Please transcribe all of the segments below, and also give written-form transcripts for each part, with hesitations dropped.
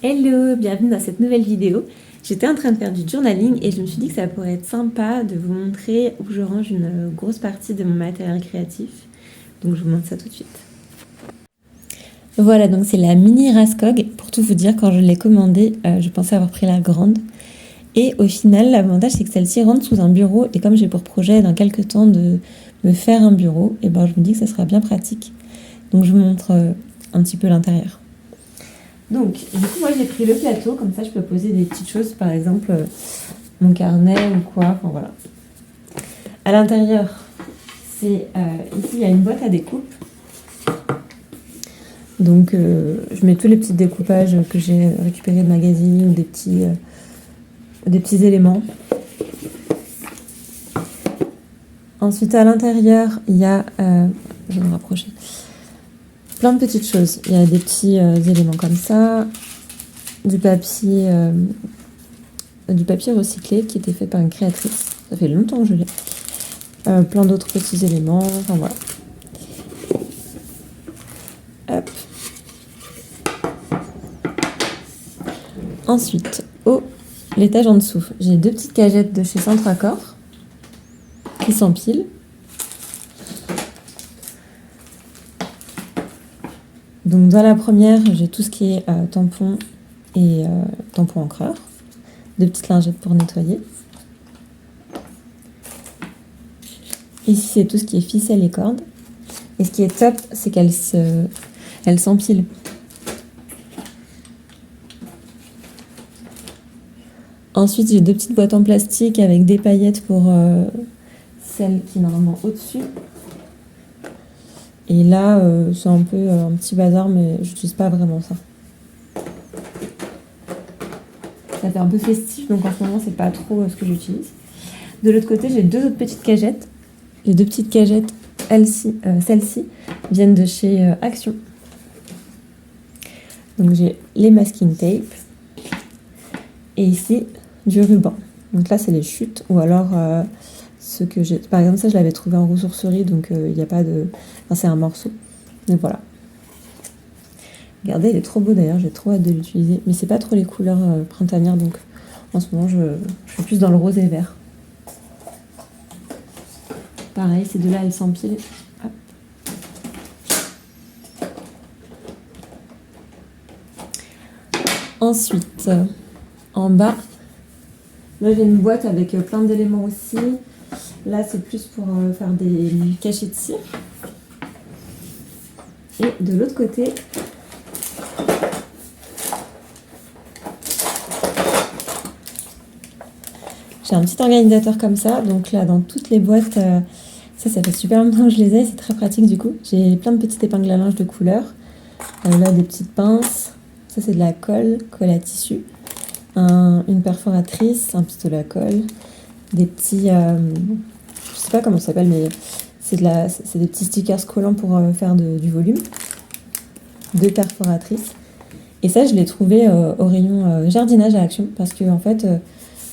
Hello, bienvenue dans cette nouvelle vidéo. J'étais en train de faire du journaling et je me suis dit que ça pourrait être sympa de vous montrer où je range une grosse partie de mon matériel créatif. Donc je vous montre ça tout de suite. Voilà, donc c'est la mini Raskog. Pour tout vous dire, quand je l'ai commandée, je pensais avoir pris la grande. Et au final, l'avantage c'est que celle-ci rentre sous un bureau et comme j'ai pour projet dans quelques temps de me faire un bureau, et ben je me dis que ça sera bien pratique. Donc je vous montre un petit peu l'intérieur. Donc, du coup, moi j'ai pris le plateau, comme ça je peux poser des petites choses, par exemple mon carnet ou quoi, enfin voilà. À l'intérieur, c'est ici il y a une boîte à découpe. Donc je mets tous les petits découpages que j'ai récupérés de magazines ou des petits éléments. Ensuite à l'intérieur, il y a, je vais me rapprocher, plein de petites choses. Il y a des petits éléments comme ça, du papier recyclé qui était fait par une créatrice. Ça fait longtemps que je l'ai. Plein d'autres petits éléments, enfin voilà. Hop. Ensuite, l'étage en dessous, j'ai deux petites cagettes de chez Centre Accord qui s'empilent. Donc dans la première, j'ai tout ce qui est tampons et tampons encreurs, deux petites lingettes pour nettoyer. Ici, c'est tout ce qui est ficelle et cordes. Et ce qui est top, c'est qu'elles s'empilent. Ensuite, j'ai deux petites boîtes en plastique avec des paillettes pour celle qui est normalement au-dessus. Et là, c'est un peu un petit bazar, mais je n'utilise pas vraiment ça. Ça fait un peu festif, donc en ce moment, c'est pas trop ce que j'utilise. De l'autre côté, j'ai deux autres petites cagettes. Les deux petites cagettes, celles-ci, viennent de chez Action. Donc j'ai les masking tape. Et ici, du ruban. Donc là, c'est les chutes, ou alors ce que j'ai... Par exemple, ça, je l'avais trouvé en ressourcerie, donc il n'y a pas de... Enfin, c'est un morceau. Donc voilà. Regardez, il est trop beau d'ailleurs, j'ai trop hâte de l'utiliser. Mais c'est pas trop les couleurs printanières, donc en ce moment, je suis plus dans le rose et vert. Pareil, ces deux-là, elles s'empilent. Hop. Ensuite, en bas, là j'ai une boîte avec plein d'éléments aussi. Là, c'est plus pour faire des cachets de cire. Et de l'autre côté, j'ai un petit organisateur comme ça. Donc là, dans toutes les boîtes, ça fait super longtemps que je les ai. C'est très pratique du coup. J'ai plein de petites épingles à linge de couleur. Là, des petites pinces. Ça, c'est de la colle à tissu. Une perforatrice, un pistolet à colle. Des petits... je sais pas comment ça s'appelle, mais c'est des petits stickers collants pour faire du volume. Deux perforatrices. Et ça, je l'ai trouvé au rayon jardinage à Action. Parce que en fait...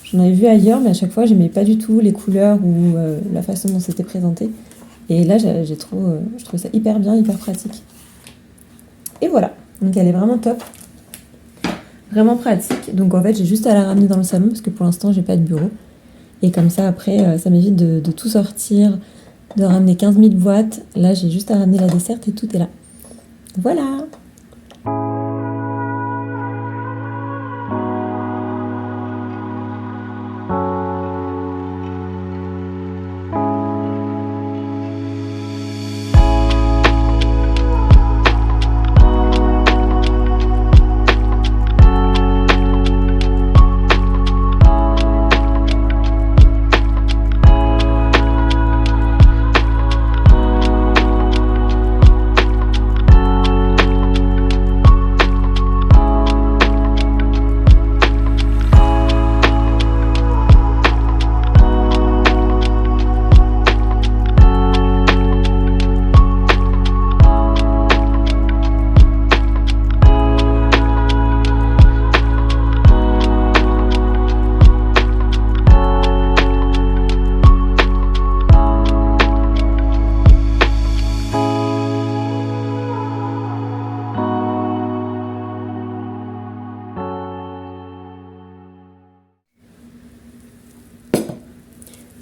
j'en avais vu ailleurs, mais à chaque fois, j'aimais pas du tout les couleurs ou la façon dont c'était présenté. Et là, je trouve ça hyper bien, hyper pratique. Et voilà. Donc, elle est vraiment top. Vraiment pratique. Donc, en fait, j'ai juste à la ramener dans le salon parce que pour l'instant, j'ai pas de bureau. Et comme ça, après, ça m'évite de tout sortir, de ramener 15 000 boîtes. Là, j'ai juste à ramener la desserte et tout est là. Voilà.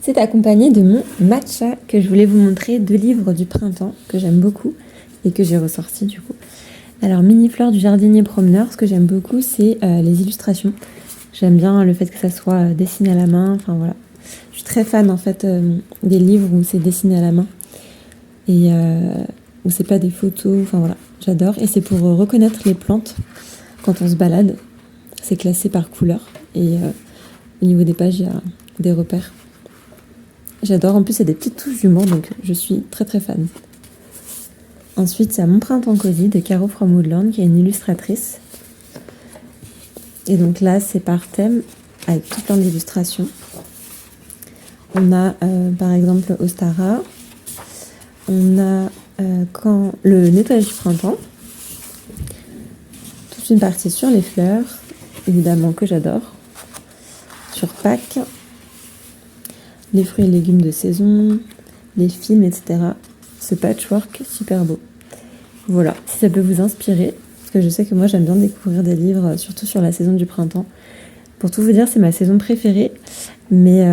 C'est accompagné de mon matcha que je voulais vous montrer, 2 livres du printemps que j'aime beaucoup et que j'ai ressorti du coup. Alors Mini Fleurs du jardinier promeneur, ce que j'aime beaucoup c'est les illustrations. J'aime bien le fait que ça soit dessiné à la main, enfin voilà. Je suis très fan en fait des livres où c'est dessiné à la main et où c'est pas des photos, enfin voilà, j'adore. Et c'est pour reconnaître les plantes quand on se balade, c'est classé par couleur et au niveau des pages il y a des repères. J'adore, en plus c'est des petites touches d'humour donc je suis très très fan. Ensuite c'est Mon printemps cosy de Caro from Woodland qui est une illustratrice. Et donc là c'est par thème avec tout plein d'illustrations. On a par exemple Ostara, on a quand le nettoyage du printemps, toute une partie sur les fleurs, évidemment que j'adore, sur Pâques, les fruits et légumes de saison, les films, etc. Ce patchwork super beau. Voilà, si ça peut vous inspirer, parce que je sais que moi j'aime bien découvrir des livres, surtout sur la saison du printemps. Pour tout vous dire, c'est ma saison préférée, mais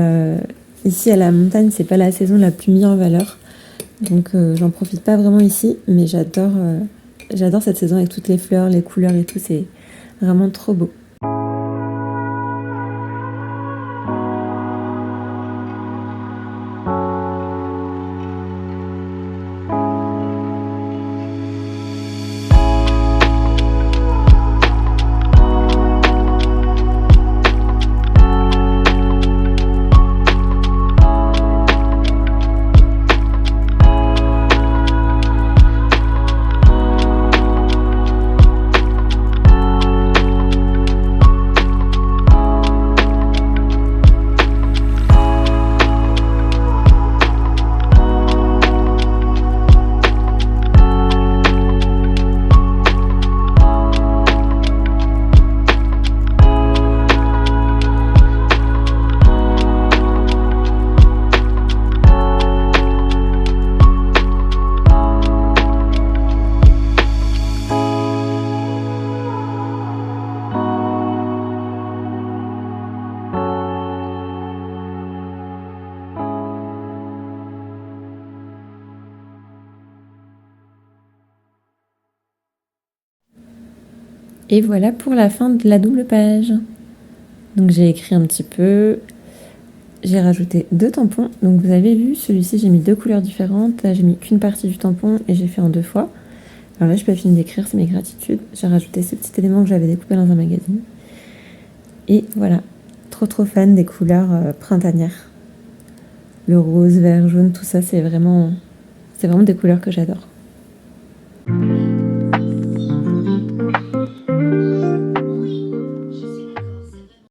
ici à la montagne, c'est pas la saison la plus mise en valeur. Donc j'en profite pas vraiment ici, mais j'adore cette saison avec toutes les fleurs, les couleurs et tout, c'est vraiment trop beau. Et voilà pour la fin de la double page. Donc j'ai écrit un petit peu, j'ai rajouté 2 tampons. Donc vous avez vu, celui-ci j'ai mis 2 couleurs différentes. Là j'ai mis qu'une partie du tampon et j'ai fait en 2 fois. Alors là je peux pas fini d'écrire, c'est mes gratitudes. J'ai rajouté ce petit élément que j'avais découpé dans un magazine. Et voilà, trop fan des couleurs printanières. Le rose, vert, jaune, tout ça c'est vraiment des couleurs que j'adore.